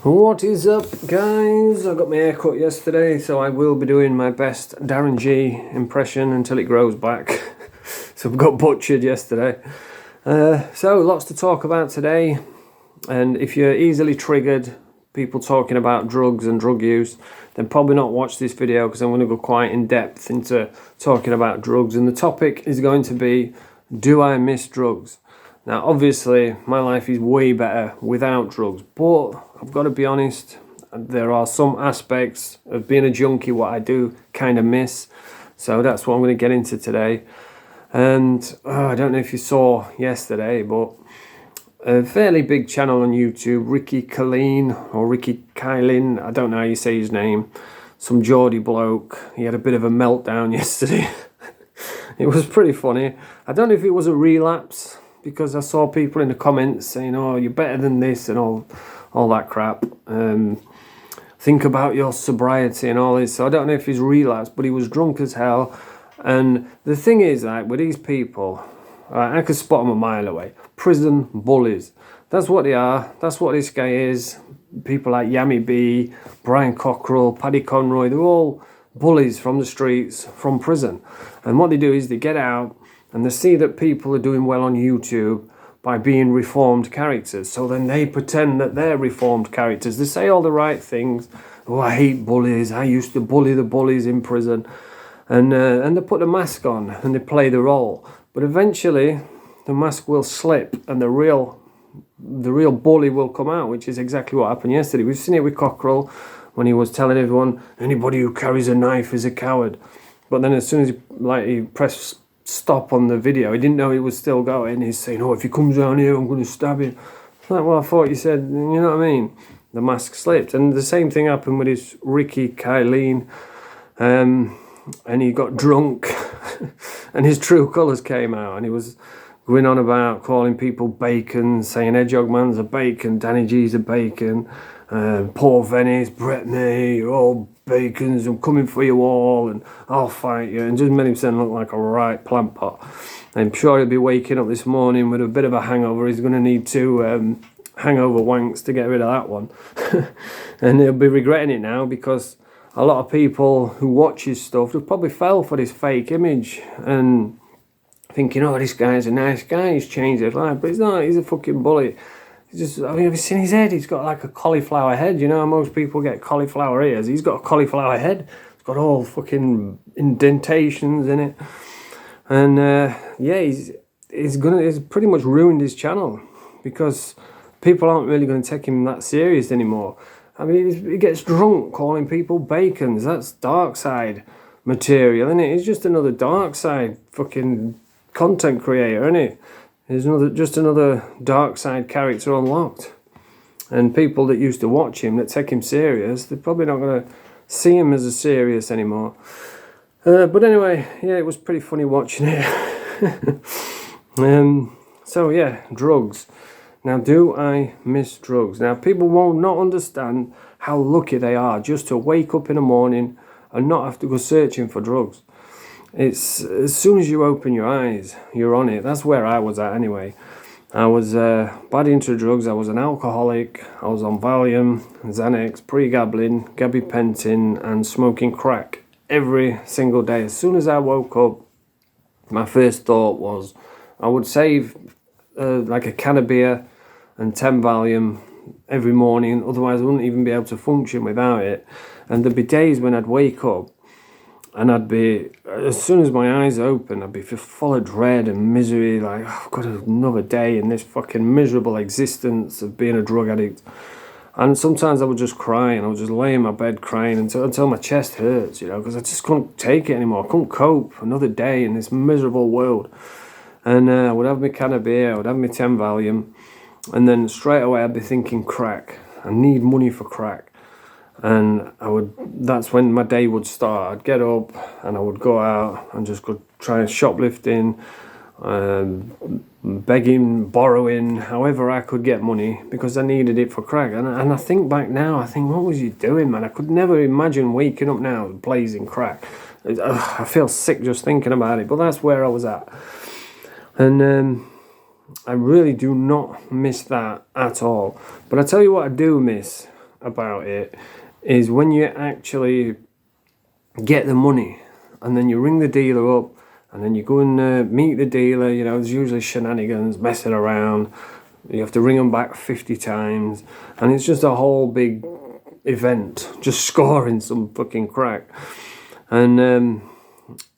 What is up, guys? I got my hair cut yesterday, so I will be doing my best Darren G impression until it grows back. So I got butchered yesterday. So lots to talk about today, and if you're easily triggered, people talking about drugs and drug use, then probably not watch this video because I'm going to go quite in depth into talking about drugs, and the topic is going to be, do I miss drugs? Now, obviously, my life is way better without drugs, but I've got to be honest, there are some aspects of being a junkie what I do kind of miss. So that's what I'm going to get into today. And I don't know if you saw yesterday, but a fairly big channel on YouTube, Ricky Kylin, I don't know how you say his name, some Geordie bloke. He had a bit of a meltdown yesterday. It was pretty funny. I don't know if it was a relapse, because I saw people in the comments saying, oh, you're better than this and all that crap. Think about your sobriety and all this. So I don't know if he's relapsed, but he was drunk as hell. And the thing is, like, with these people, I could spot them a mile away. Prison bullies. That's what they are. That's what this guy is. People like Yami B, Brian Cockrell, Paddy Conroy, they're all bullies from the streets, from prison. And what they do is they get out, and they see that people are doing well on YouTube by being reformed characters. So then they pretend that they're reformed characters. They say all the right things. Oh, I hate bullies. I used to bully the bullies in prison. And they put a mask on and they play the role. But eventually the mask will slip and the real bully will come out, which is exactly what happened yesterday. We've seen it with Cockrell when he was telling everyone, anybody who carries a knife is a coward. But then as soon as he pressed stop on the video, he didn't know he was still going. He's saying, oh, if he comes down here, I'm going to stab him. Like, well, I thought you said, you know what I mean? The mask slipped. And the same thing happened with his Ricky Kylin. And he got drunk and his true colours came out, and he was going on about calling people bacon, saying Hedgehog Man's a bacon, Danny G's a bacon, Paul Venice, Brett May, you're all bacons, I'm coming for you all, and I'll fight you, and just made himself look like a right plant pot. I'm sure he'll be waking up this morning with a bit of a hangover. He's going to need two hangover wanks to get rid of that one. And he'll be regretting it now, because a lot of people who watch his stuff have probably fell for this fake image and thinking, oh, this guy's a nice guy, he's changed his life, but he's not, he's a fucking bully. Just, I mean, have you seen his head? He's got like a cauliflower head. You know how most people get cauliflower ears? He's got a cauliflower head. It's got all fucking indentations in it. And yeah, he's pretty much ruined his channel, because people aren't really going to take him that serious anymore. I mean, he gets drunk calling people bacons. That's dark side material, isn't it? He's just another dark side fucking content creator, isn't it? There's just another dark side character unlocked. And people that used to watch him, that take him serious, they're probably not going to see him as a serious anymore. But anyway, yeah, it was pretty funny watching it. So yeah, drugs. Now, do I miss drugs? Now, people won't not understand how lucky they are just to wake up in the morning and not have to go searching for drugs. It's as soon as you open your eyes, you're on it. That's where I was at anyway. I was bad into drugs. I was an alcoholic. I was on Valium, Xanax, pregabalin, gabapentin, and smoking crack every single day. As soon as I woke up, my first thought was I would save like a can of beer and 10 Valium every morning. Otherwise, I wouldn't even be able to function without it. And there'd be days when I'd wake up and I'd be, as soon as my eyes open, I'd be full of dread and misery, like, oh, I've got another day in this fucking miserable existence of being a drug addict. And sometimes I would just cry, and I would just lay in my bed crying until my chest hurts, you know, because I just couldn't take it anymore. I couldn't cope another day in this miserable world. And I would have my can of beer, I would have my 10 Valium, and then straight away I'd be thinking crack. I need money for crack. And that's when my day would start. I'd get up and I would go out and just go try shoplifting, begging, borrowing, however I could get money, because I needed it for crack. And I think back now, I think, what was you doing, man? I could never imagine waking up now blazing crack. I feel sick just thinking about it, but that's where I was at. And I really do not miss that at all. But I tell you what I do miss, about it is when you actually get the money and then you ring the dealer up and then you go and meet the dealer. You know, there's usually shenanigans, messing around. You have to ring them back 50 times, and it's just a whole big event, just scoring some fucking crack. And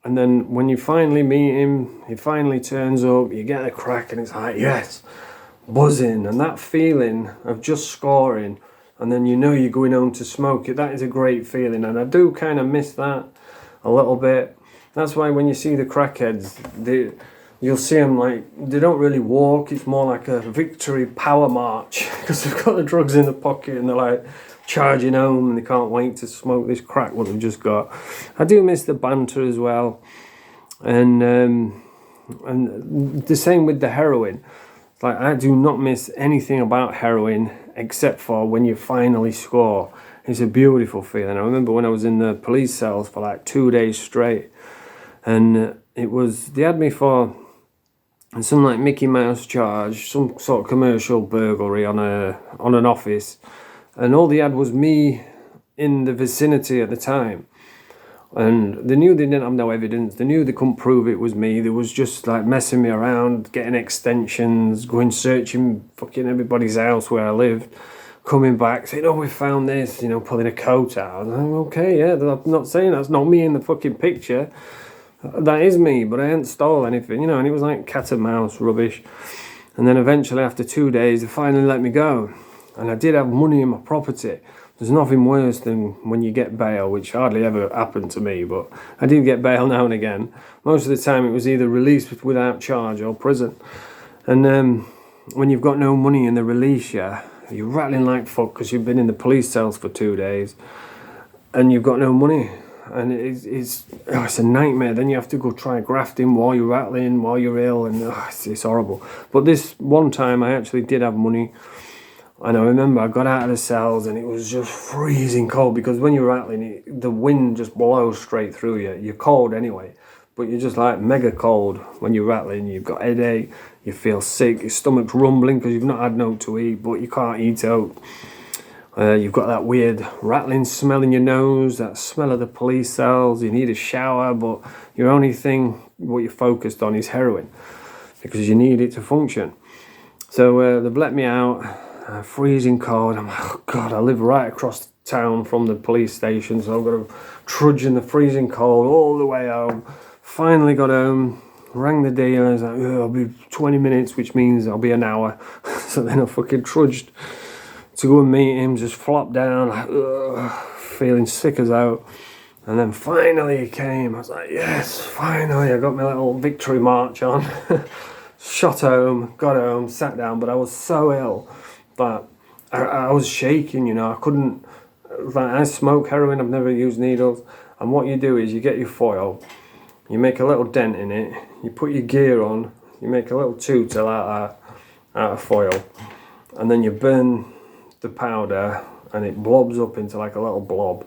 then when you finally meet him, he finally turns up, you get the crack, and it's like, yes, buzzing. And that feeling of just scoring, and then you know you're going home to smoke it, that is a great feeling. And I do kind of miss that a little bit. That's why when you see the crackheads, you'll see them like, they don't really walk, it's more like a victory power march, because they've got the drugs in the pocket and they're like charging home and they can't wait to smoke this crack what they've just got. I do miss the banter as well, and the same with the heroin. Like, I do not miss anything about heroin except for when you finally score. It's a beautiful feeling. I remember when I was in the police cells for like 2 days straight, and they had me for some like Mickey Mouse charge, some sort of commercial burglary on an office, and all they had was me in the vicinity at the time. And they knew they didn't have no evidence. They knew they couldn't prove it was me. They was just like messing me around, getting extensions, going searching fucking everybody's house where I lived, coming back saying, oh, we found this, you know, pulling a coat out. I'm like, okay, yeah, I'm not saying that's not me in the fucking picture. That is me, but I ain't stole anything, you know. And it was like cat and mouse rubbish. And then eventually after 2 days, they finally let me go. And I did have money in my property. There's nothing worse than when you get bail, which hardly ever happened to me, but I did get bail now and again. Most of the time it was either released without charge or prison. And when you've got no money and they release you, you're rattling like fuck because you've been in the police cells for 2 days and you've got no money. And it's a nightmare. Then you have to go try grafting while you're rattling, while you're ill, and it's horrible. But this one time I actually did have money. And I remember I got out of the cells and it was just freezing cold, because when you're rattling, the wind just blows straight through you. You're cold anyway, but you're just like mega cold when you're rattling. You've got headache, you feel sick, your stomach's rumbling because you've not had no to eat, but you can't eat out. You've got that weird rattling smell in your nose, that smell of the police cells. You need a shower, but your only thing, what you're focused on, is heroin, because you need it to function. So they've let me out. Freezing cold. I'm like, oh God, I live right across town from the police station, so I've got to trudge in the freezing cold all the way home. Finally got home, rang the dealer, I was like, oh, I'll be 20 minutes, which means I'll be an hour. So then I fucking trudged to go and meet him, just flopped down, like, feeling sick as out. And then finally he came. I was like, yes, finally, I got my little victory march on. Shot home, got home, sat down, but I was so ill that I was shaking, you know. I couldn't, like, I smoke heroin, I've never used needles. And what you do is you get your foil, you make a little dent in it, you put your gear on, you make a little tutel out of foil, and then you burn the powder and it blobs up into like a little blob,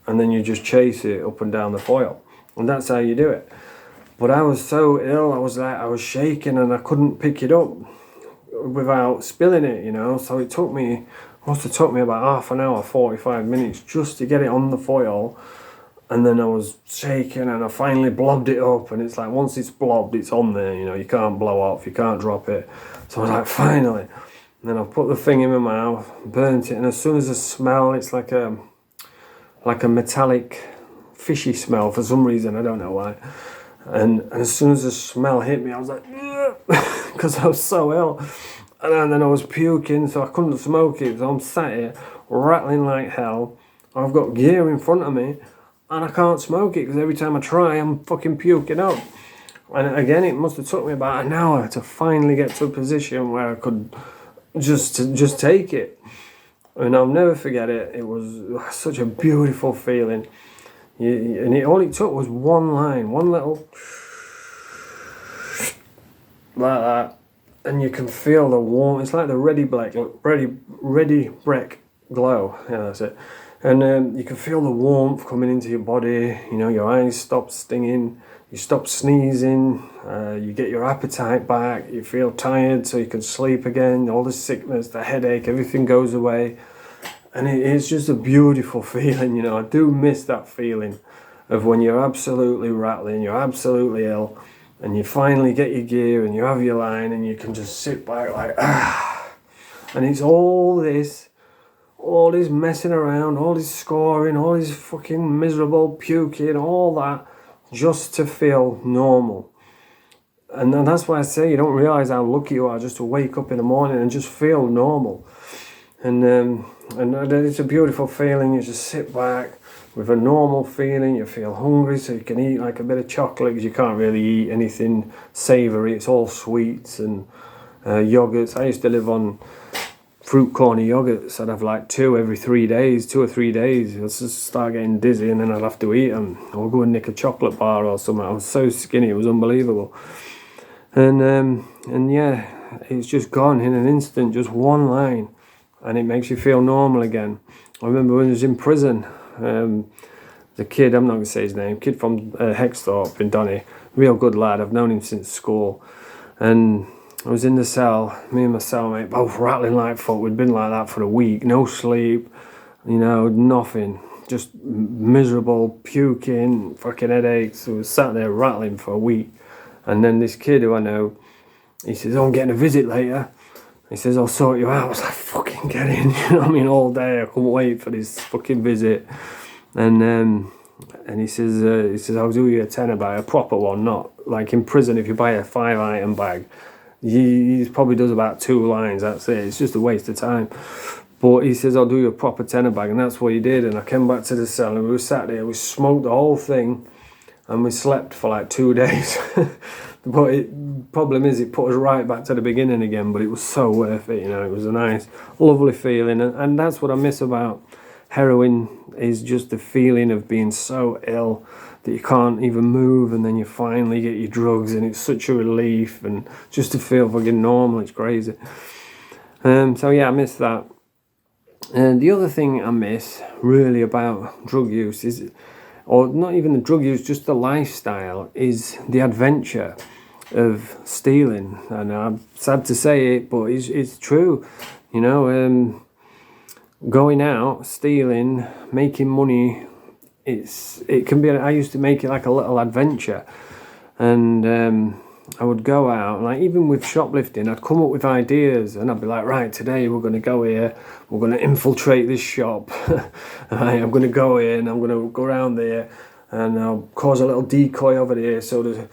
and then you just chase it up and down the foil, and that's how you do it. But I was so ill, I was shaking and I couldn't pick it up without spilling it, you know. So it must have took me about half an hour, 45 minutes just to get it on the foil. And then I was shaking and I finally blobbed it up, and it's like, once it's blobbed, it's on there, you know, you can't blow off, you can't drop it. So I was like, finally. And then I put the thing in my mouth, burnt it, and as soon as I smell, it's like a metallic, fishy smell for some reason, I don't know why. And as soon as the smell hit me, I was like, because I was so ill. And then I was puking, so I couldn't smoke it. So I'm sat here, rattling like hell. I've got gear in front of me, and I can't smoke it, because every time I try, I'm fucking puking up. And again, it must have took me about an hour to finally get to a position where I could just take it. And I'll never forget it. It was such a beautiful feeling. And all it took was one line, one little like that, and you can feel the warmth. It's like the ready break glow. Yeah, that's it. And you can feel the warmth coming into your body. You know, your eyes stop stinging, you stop sneezing, you get your appetite back, you feel tired so you can sleep again. All the sickness, the headache, everything goes away. And it's just a beautiful feeling, you know. I do miss that feeling of when you're absolutely rattling, you're absolutely ill, and you finally get your gear and you have your line and you can just sit back like, ah. And it's all this messing around, all this scoring, all this fucking miserable puking, all that, just to feel normal. And that's why I say you don't realise how lucky you are just to wake up in the morning and just feel normal. And it's a beautiful feeling. You just sit back with a normal feeling. You feel hungry, so you can eat like a bit of chocolate, because you can't really eat anything savoury. It's all sweets and yogurts. I used to live on fruit corny yogurts. I'd have like 2 or 3 days. I'd just start getting dizzy, and then I'd have to eat them. Or go and nick a chocolate bar or something. I was so skinny, it was unbelievable. And yeah, it's just gone in an instant, just one line. And it makes you feel normal again. I remember when I was in prison, the kid, I'm not going to say his name, kid from Hexthorpe in Donny, real good lad, I've known him since school. And I was in the cell, me and my cellmate, both rattling like fuck. We'd been like that for a week, no sleep, you know, nothing. Just miserable, puking, fucking headaches. We were sat there rattling for a week. And then this kid who I know, he says, oh, I'm getting a visit later. He says, I'll sort you out. I was like, fucking get in, you know what I mean, all day. I couldn't wait for this fucking visit. And he says, I'll do you a tenner bag, a proper one, not like in prison. If you buy a 5-item bag, he probably does about 2 lines, that's it. It's just a waste of time. But he says, I'll do you a proper tenner bag. And that's what he did. And I came back to the cell and we were sat there, we smoked the whole thing and we slept for like 2 days. But the problem is it put us right back to the beginning again, but it was so worth it, you know. It was a nice, lovely feeling. And that's what I miss about heroin, is just the feeling of being so ill that you can't even move, and then you finally get your drugs and it's such a relief, and just to feel fucking normal, it's crazy. So yeah, I miss that. And the other thing I miss really about drug use is, or not even the drug use, just the lifestyle, is the adventure of stealing. And I'm sad to say it, but it's true. You know, going out, stealing, making money, it can be, I used to make it like a little adventure. And I would go out, like even with shoplifting, I'd come up with ideas and I'd be like, right, today we're going to go here, we're going to infiltrate this shop. Right, I'm going to go here and I'm going to go around there and I'll cause a little decoy over there, so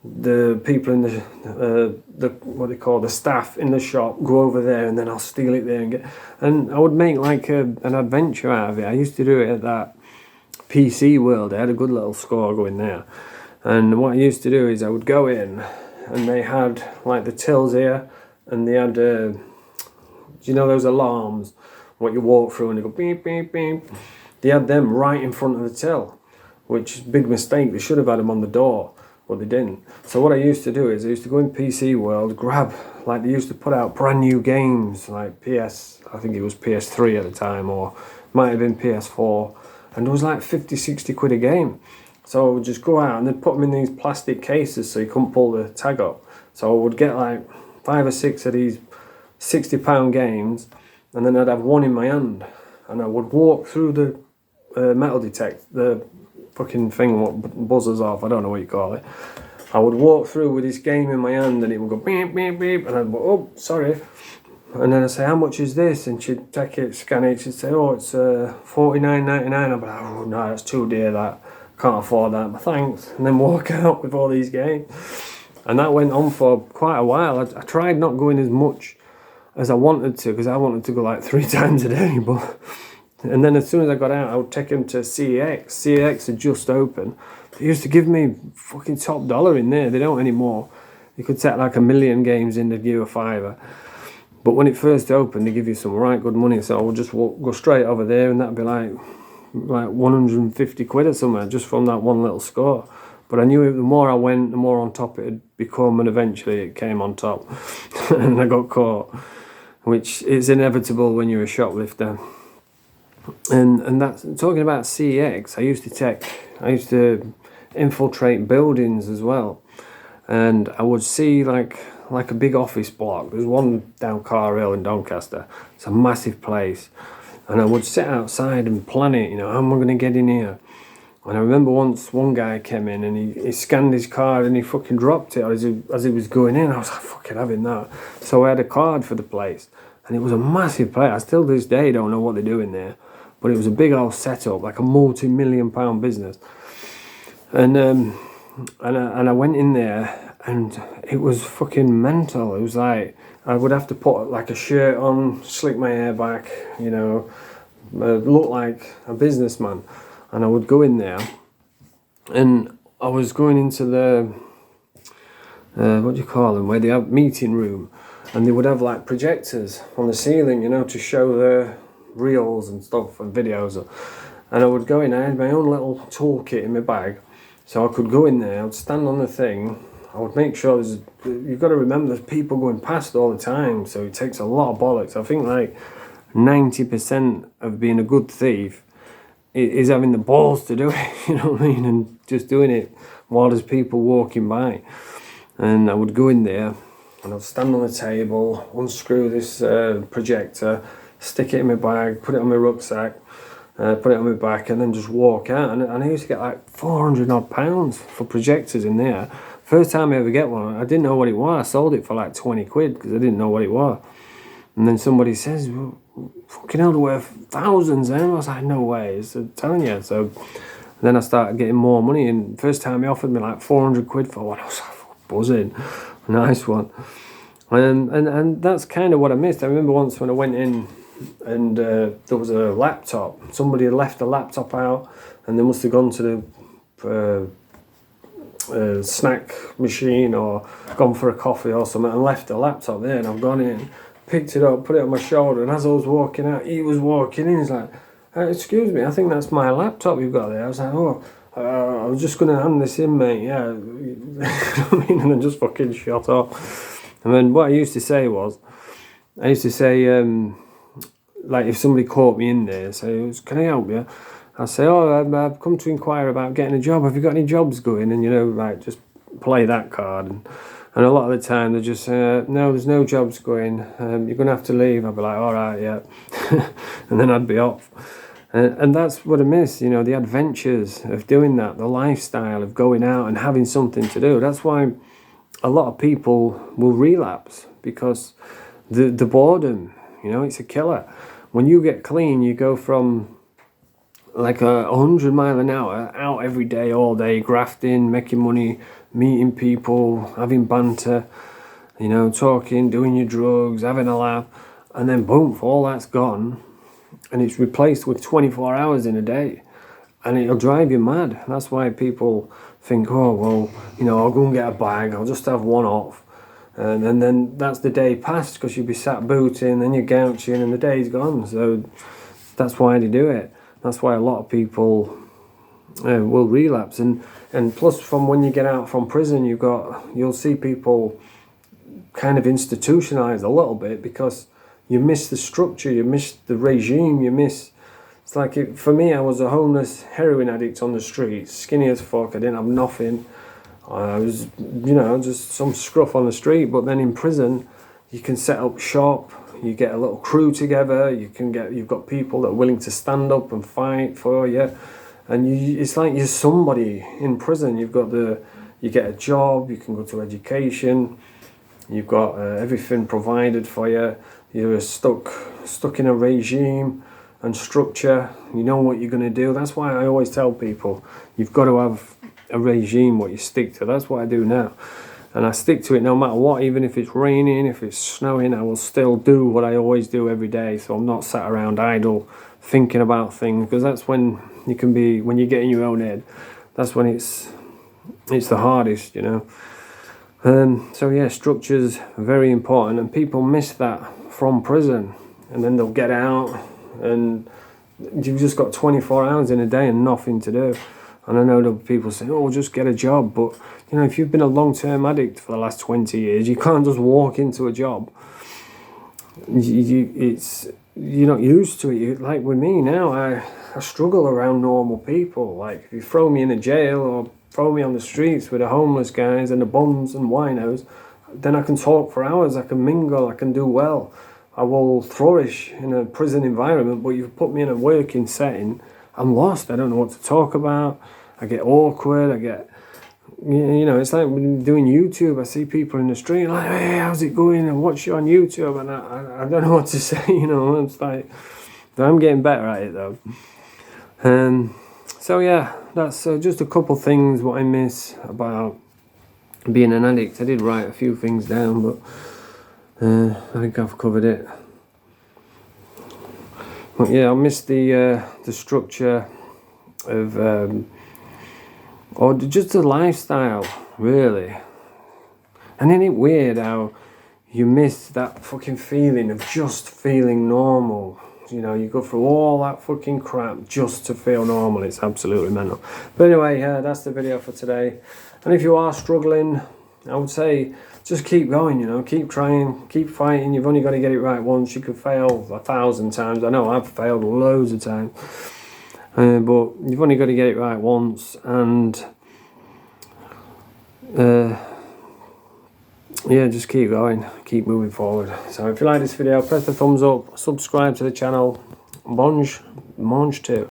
the people in the what they call the staff in the shop go over there, and then I'll steal it there and I would make like an adventure out of it. I used to do it at that PC World. I had a good little score going there. And what I used to do is I would go in and they had like the tills here, and they had, you know those alarms, what you walk through and they go beep, beep, beep. They had them right in front of the till, which is a big mistake. They should have had them on the door, but they didn't. So what I used to do is I used to go in PC World, grab, like they used to put out brand new games, like I think it was PS3 at the time, or might have been PS4, and it was like 50, 60 quid a game. So I would just go out and they'd put them in these plastic cases so you couldn't pull the tag up. So I would get like 5 or 6 of these £60 games, and then I'd have one in my hand, and I would walk through the metal detector, the fucking thing what buzzers off, I don't know what you call it. I would walk through with this game in my hand and it would go beep, beep, beep, and I'd go, oh, sorry. And then I'd say, how much is this? And she'd take it, scan it, she'd say, oh, it's $49.99. I'd be like, oh no, that's too dear, that. Can't afford that, but thanks. And then walk out with all these games. And that went on for quite a while. I tried not going as much as I wanted to, because I wanted to go like 3 times a day. And then as soon as I got out, I would take them to CEX. CEX had just opened. They used to give me fucking top dollar in there. They don't anymore. You could take like 1 million games in, they'd give you a £5. But when it first opened, they give you some right good money. So I would just go straight over there, and that'd be like 150 quid or something, just from that one little score. But I knew the more I went, the more on top it had become, and eventually it came on top. And I got caught, which is inevitable when you're a shoplifter. And that's talking about CEX. I used to infiltrate buildings as well, and I would see like a big office block. There's one down Car Hill in Doncaster. It's a massive place, And I would sit outside and plan it, how am I going to get in here? And I remember once one guy came in and he scanned his card and he fucking dropped it as he was going in. I was like, fucking having that. So I had a card for the place. And it was a massive place. I still to this day don't know what they're doing there. But it was a big old setup, like a multi-million-pound business. And I went in there and it was fucking mental. It was like I would have to put like a shirt on, slick my hair back, look like a businessman. And I would go in there, and I was going into the, what do you call them, where they have meeting room, and they would have like projectors on the ceiling, to show the reels and stuff and videos. And I would go in, I had my own little toolkit in my bag, so I could go in there, I would stand on the thing, I would make sure you've got to remember there's people going past all the time, so it takes a lot of bollocks. I think like 90% of being a good thief is having the balls to do it, you know what I mean, and just doing it while there's people walking by. And I would go in there and I'd stand on the table, unscrew this projector, stick it in my bag, put it on my rucksack, put it on my back, and then just walk out. And I used to get like 400 odd pounds for projectors in there. First time I ever get one, I didn't know what it was. I sold it for like 20 quid because I didn't know what it was. And then somebody says, well, fucking hell, they're worth thousands. And I was like, no way, I'm telling you. So then I started getting more money. And first time he offered me like 400 quid for one, I was like, buzzing. Nice one. And that's kind of what I missed. I remember once when I went in and there was a laptop. Somebody had left a laptop out and they must have gone to the snack machine or gone for a coffee or something and left a laptop there. And I've gone in, picked it up, put it on my shoulder, and as I was walking out, he was walking in. He's like, excuse me, I think that's my laptop you've got there. I was like, I was just going to hand this in, mate, yeah. You know what I mean? And then just fucking shot off. And then what I used to say, like if somebody caught me in there, say, can I help you? I'd say, I've come to inquire about getting a job. Have you got any jobs going? And, like, just play that card. And a lot of the time they just say, no, there's no jobs going. You're going to have to leave. I'd be like, all right, yeah. And then I'd be off. And that's what I miss, the adventures of doing that, the lifestyle of going out and having something to do. That's why a lot of people will relapse, because the boredom, it's a killer. When you get clean, you go from like 100 mile an hour out every day, all day, grafting, making money, meeting people, having banter, talking, doing your drugs, having a laugh, and then boom, all that's gone, and it's replaced with 24 hours in a day, and it'll drive you mad. That's why people think, oh, well, I'll go and get a bag, I'll just have one off, and then that's the day past, because you'll be sat booting, then you're gouching, and the day's gone. So that's why they do it. That's why a lot of people will relapse. And plus, from when you get out from prison, you'll see people kind of institutionalized a little bit, because you miss the structure, you miss the regime, it's like, for me, I was a homeless heroin addict on the street, skinny as fuck, I didn't have nothing. I was, just some scruff on the street. But then in prison, you can set up shop, you get a little crew together, you've got people that are willing to stand up and fight for you. And it's like you're somebody in prison. You get a job, you can go to education, you've got everything provided for you. You're stuck in a regime and structure. You know what you're going to do. That's why I always tell people, you've got to have a regime what you stick to. That's what I do now. And I stick to it no matter what, even if it's raining, if it's snowing, I will still do what I always do every day. So I'm not sat around idle thinking about things, because that's when when you get in your own head, that's when it's the hardest, So yeah, structure's very important, and people miss that from prison, and then they'll get out and you've just got 24 hours in a day and nothing to do. And I know that people say, oh, just get a job. But, if you've been a long-term addict for the last 20 years, you can't just walk into a job. You're not used to it. Like with me now, I struggle around normal people. Like, if you throw me in a jail or throw me on the streets with the homeless guys and the bums and winos, then I can talk for hours, I can mingle, I can do well. I will flourish in a prison environment, but you put me in a working setting, I'm lost. I don't know what to talk about. I get awkward. I get, you know, it's like when doing YouTube. I see people in the street like, hey, how's it going? And watch you on YouTube, and I don't know what to say. You know, it's like, I'm getting better at it though. So yeah, that's just a couple things what I miss about being an addict. I did write a few things down, but I think I've covered it. But yeah, I miss the structure of or just the lifestyle, really. And isn't it weird how you miss that fucking feeling of just feeling normal? You know, you go through all that fucking crap just to feel normal. It's absolutely mental. But anyway, that's the video for today. And if you are struggling, I would say just keep going, you know, keep trying, keep fighting. You've only got to get it right once. You could fail 1,000 times. I know I've failed loads of times. But you've only got to get it right once. And yeah, just keep going, keep moving forward. So if you like this video, press the thumbs up, subscribe to the channel. Mange too.